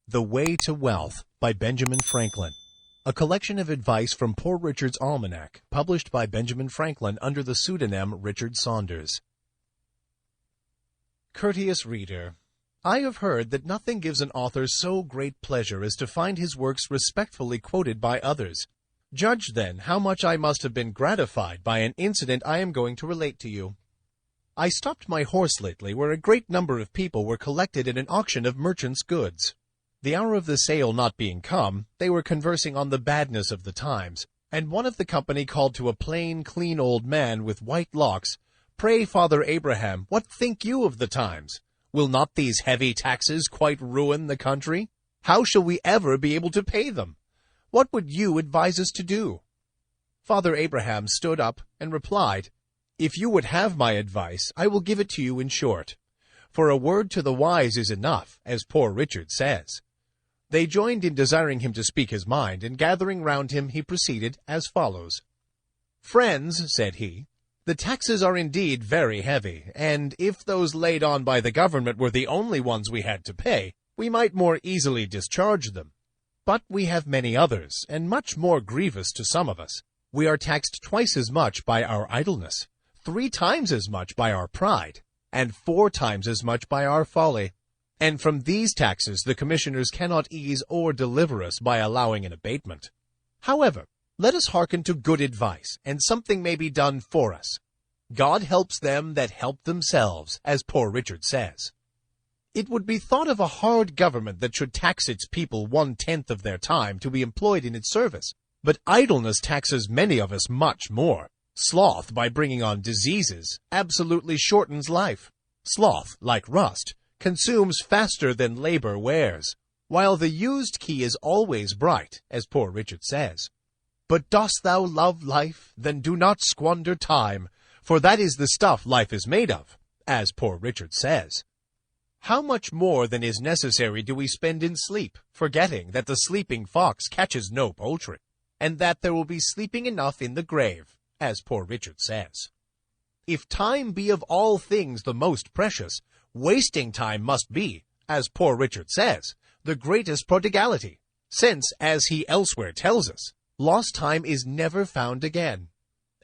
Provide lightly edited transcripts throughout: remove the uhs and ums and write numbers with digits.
The Way to Wealth by Benjamin Franklin. A collection of advice from Poor Richard's Almanac, published by Benjamin Franklin under the pseudonym Richard Saunders. Courteous Reader, I have heard that nothing gives an author so great pleasure as to find his works respectfully quoted by others. Judge, then, how much I must have been gratified by an incident I am going to relate to you. I stopped my horse lately where a great number of people were collected at an auction of merchants' goods. The hour of the sale not being come, they were conversing on the badness of the times, and one of the company called to a plain, clean old man with white locks, "Pray, Father Abraham, what think you of the times? Will not these heavy taxes quite ruin the country? How shall we ever be able to pay them? What would you advise us to do?" Father Abraham stood up and replied, "If you would have my advice, I will give it to you in short. For a word to the wise is enough, as Poor Richard says." They joined in desiring him to speak his mind, and gathering round him, he proceeded as follows. "Friends," said he, "the taxes are indeed very heavy, and if those laid on by the government were the only ones we had to pay, we might more easily discharge them. But we have many others, and much more grievous to some of us. We are taxed twice as much by our idleness, 3 times as much by our pride, and 4 times as much by our folly. And from these taxes the commissioners cannot ease or deliver us by allowing an abatement. However, let us hearken to good advice, and something may be done for us. God helps them that help themselves, as Poor Richard says. It would be thought of a hard government that should tax its people 1/10 of their time to be employed in its service. But idleness taxes many of us much more. Sloth, by bringing on diseases, absolutely shortens life. Sloth, like rust, consumes faster than labor wears, while the used key is always bright, as Poor Richard says. But dost thou love life? Then do not squander time, for that is the stuff life is made of, as Poor Richard says. How much more than is necessary do we spend in sleep, forgetting that the sleeping fox catches no poultry, and that there will be sleeping enough in the grave, as Poor Richard says. If time be of all things the most precious, wasting time must be, as Poor Richard says, the greatest prodigality, since, as he elsewhere tells us, lost time is never found again,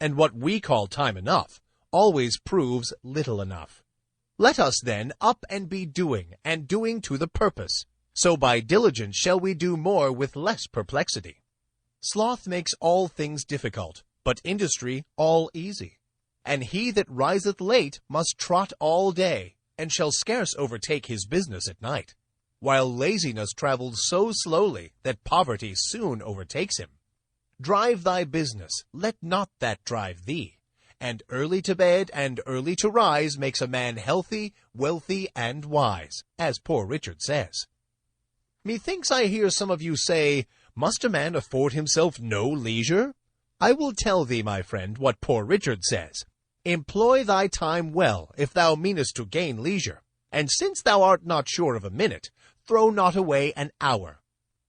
and what we call time enough always proves little enough. Let us then up and be doing, and doing to the purpose, so by diligence shall we do more with less perplexity. Sloth makes all things difficult, but industry all easy. And he that riseth late must trot all day, and shall scarce overtake his business at night, while laziness travels so slowly that poverty soon overtakes him. Drive thy business, let not that drive thee, and early to bed and early to rise makes a man healthy, wealthy, and wise, as Poor Richard says. Methinks I hear some of you say, must a man afford himself no leisure? I will tell thee, my friend, what Poor Richard says. Employ thy time well, if thou meanest to gain leisure, and since thou art not sure of a minute, throw not away an hour.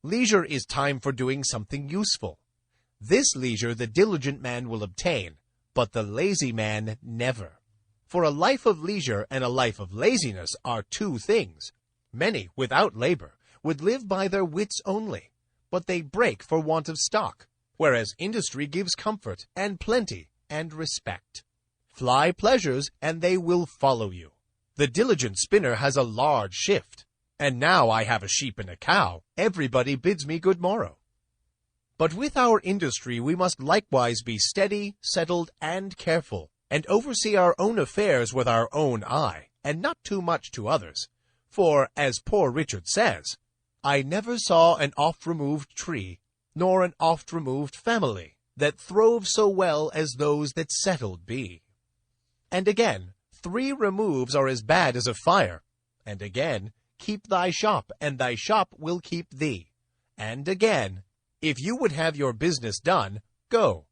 Leisure is time for doing something useful. This leisure the diligent man will obtain, but the lazy man never. For a life of leisure and a life of laziness are 2 things. Many, without labor, would live by their wits only, but they break for want of stock, whereas industry gives comfort and plenty and respect. Fly pleasures, and they will follow you. The diligent spinner has a large shift, and now I have a sheep and a cow, everybody bids me good morrow. But with our industry we must likewise be steady, settled, and careful, and oversee our own affairs with our own eye, and not too much to others. For, as Poor Richard says, I never saw an oft-removed tree, nor an oft-removed family, that throve so well as those that settled be. And again, 3 removes are as bad as a fire. And again, keep thy shop, and thy shop will keep thee. And again, if you would have your business done, go.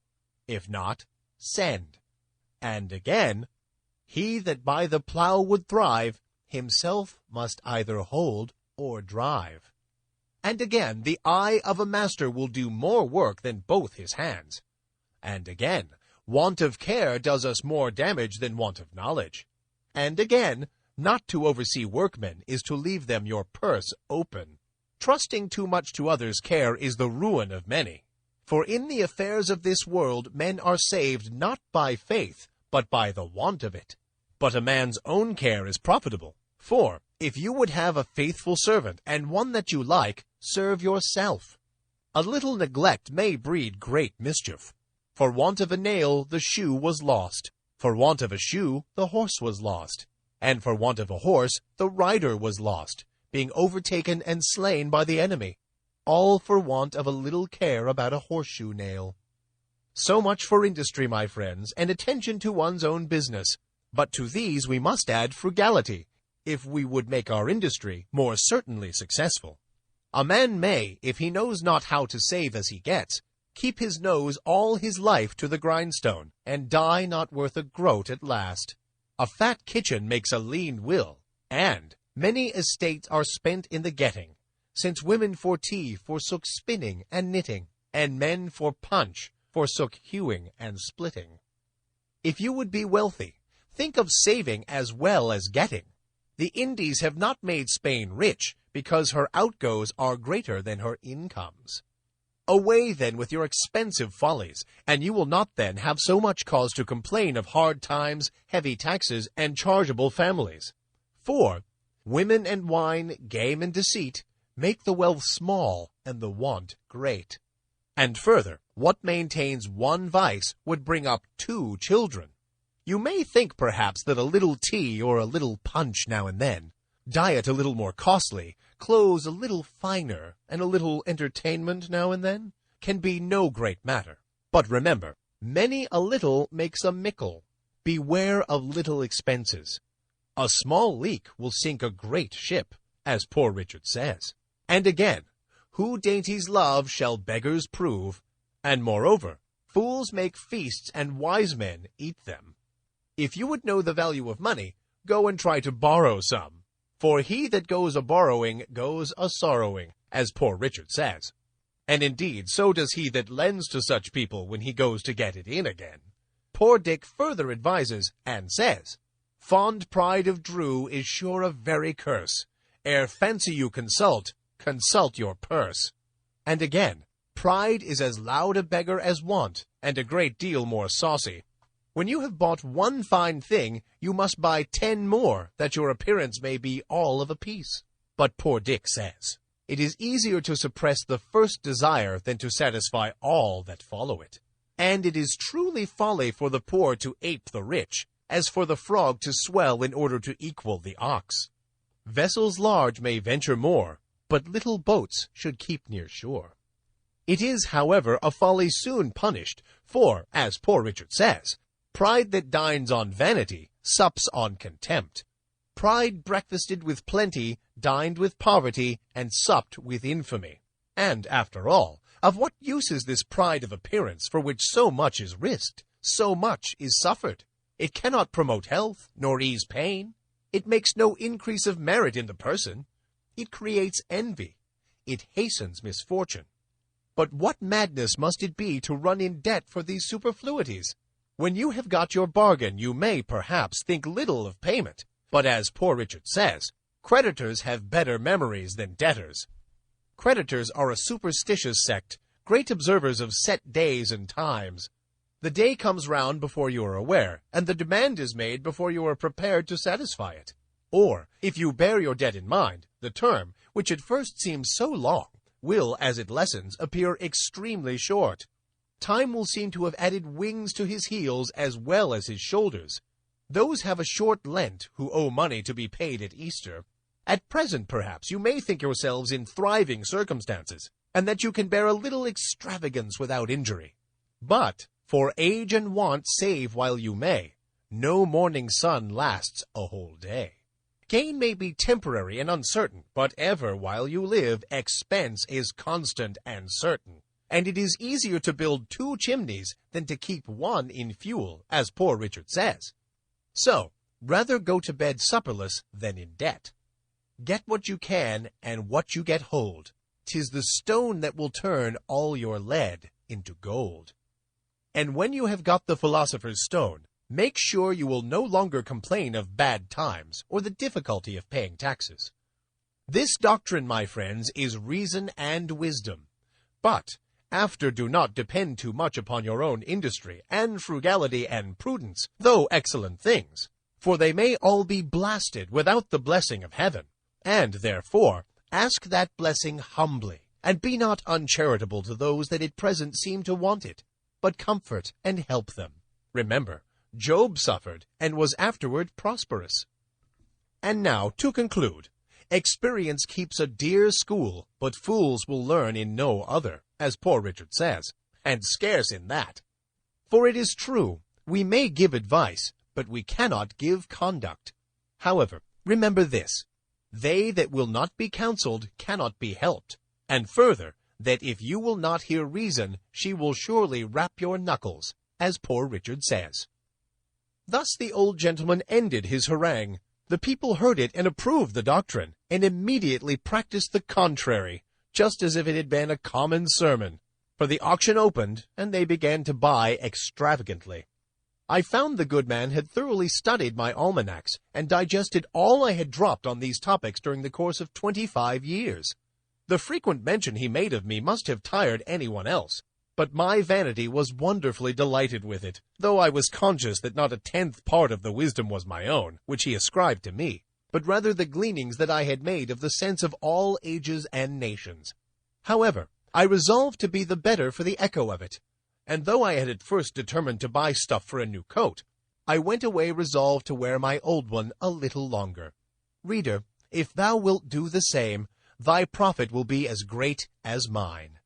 If not, send. And again, he that by the plough would thrive, himself must either hold or drive. And again, the eye of a master will do more work than both his hands. And again, want of care does us more damage than want of knowledge. And again, not to oversee workmen is to leave them your purse open. Trusting too much to others' care is the ruin of many. For in the affairs of this world men are saved not by faith, but by the want of it. But a man's own care is profitable. For, if you would have a faithful servant, and one that you like, serve yourself. A little neglect may breed great mischief. For want of a nail the shoe was lost. For want of a shoe the horse was lost. And for want of a horse the rider was lost, being overtaken and slain by the enemy. All for want of a little care about a horseshoe nail. So much for industry, my friends, and attention to one's own business. But to these we must add frugality, if we would make our industry more certainly successful. A man may, if he knows not how to save as he gets, keep his nose all his life to the grindstone, and die not worth a groat at last. A fat kitchen makes a lean will, and many estates are spent in the getting, since women for tea forsook spinning and knitting, and men for punch forsook hewing and splitting. If you would be wealthy, think of saving as well as getting. The Indies have not made Spain rich, because her outgoes are greater than her incomes. Away then with your expensive follies, and you will not then have so much cause to complain of hard times, heavy taxes, and chargeable families. For women and wine, game and deceit, make the wealth small and the want great. And further, what maintains one vice would bring up 2 children. You may think perhaps that a little tea or a little punch now and then, diet a little more costly, clothes a little finer, and a little entertainment now and then, can be no great matter. But remember, many a little makes a mickle. Beware of little expenses. A small leak will sink a great ship, as Poor Richard says. And again, who dainties love shall beggars prove, and moreover, fools make feasts and wise men eat them. If you would know the value of money, go and try to borrow some. For he that goes a-borrowing goes a-sorrowing, as Poor Richard says. And indeed, so does he that lends to such people when he goes to get it in again. Poor Dick further advises, and says, Fond pride of Drew is sure a very curse. Ere fancy you consult your purse. And again, pride is as loud a beggar as want, and a great deal more saucy. When you have bought one fine thing, you must buy 10 more, that your appearance may be all of a piece. But poor Dick says, it is easier to suppress the first desire than to satisfy all that follow it. And it is truly folly for the poor to ape the rich, as for the frog to swell in order to equal the ox. Vessels large may venture more, but little boats should keep near shore. It is, however, a folly soon punished, for, as Poor Richard says, pride that dines on vanity sups on contempt. Pride breakfasted with plenty, dined with poverty, and supped with infamy. And, after all, of what use is this pride of appearance for which so much is risked, so much is suffered? It cannot promote health, nor ease pain. It makes no increase of merit in the person. It creates envy. It hastens misfortune. But what madness must it be to run in debt for these superfluities? When you have got your bargain, you may, perhaps, think little of payment. But as Poor Richard says, creditors have better memories than debtors. Creditors are a superstitious sect, great observers of set days and times. The day comes round before you are aware, and the demand is made before you are prepared to satisfy it. Or, if you bear your debt in mind, the term, which at first seems so long, will, as it lessens, appear extremely short. Time will seem to have added wings to his heels as well as his shoulders. Those have a short Lent who owe money to be paid at Easter. At present, perhaps, you may think yourselves in thriving circumstances, and that you can bear a little extravagance without injury. But, for age and want save while you may, no morning sun lasts a whole day. Gain may be temporary and uncertain, but ever while you live, expense is constant and certain. And it is easier to build 2 chimneys than to keep 1 in fuel, as Poor Richard says. So, rather go to bed supperless than in debt. Get what you can, and what you get hold. 'Tis the stone that will turn all your lead into gold. And when you have got the philosopher's stone, make sure you will no longer complain of bad times or the difficulty of paying taxes. This doctrine, my friends, is reason and wisdom. But after do not depend too much upon your own industry, and frugality, and prudence, though excellent things, for they may all be blasted without the blessing of heaven. And therefore ask that blessing humbly, and be not uncharitable to those that at present seem to want it, but comfort and help them. Remember, Job suffered, and was afterward prosperous. And now, to conclude, experience keeps a dear school, but fools will learn in no other, as Poor Richard says, and scarce in that. For it is true, we may give advice, but we cannot give conduct. However, remember this, they that will not be counseled cannot be helped, and further, that if you will not hear reason, she will surely rap your knuckles, as Poor Richard says. Thus the old gentleman ended his harangue. The people heard it and approved the doctrine, and immediately practiced the contrary, just as if it had been a common sermon. For the auction opened, and they began to buy extravagantly. I found the good man had thoroughly studied my almanacs, and digested all I had dropped on these topics during the course of 25 years. The frequent mention he made of me must have tired anyone else, but my vanity was wonderfully delighted with it, though I was conscious that not a 10th part of the wisdom was my own, which he ascribed to me, but rather the gleanings that I had made of the sense of all ages and nations. However, I resolved to be the better for the echo of it, and though I had at first determined to buy stuff for a new coat, I went away resolved to wear my old one a little longer. Reader, if thou wilt do the same, thy profit will be as great as mine.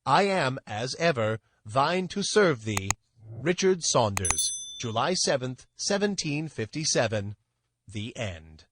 I am, as ever, thine to serve thee, Richard Saunders, July 7th, 1757. The End.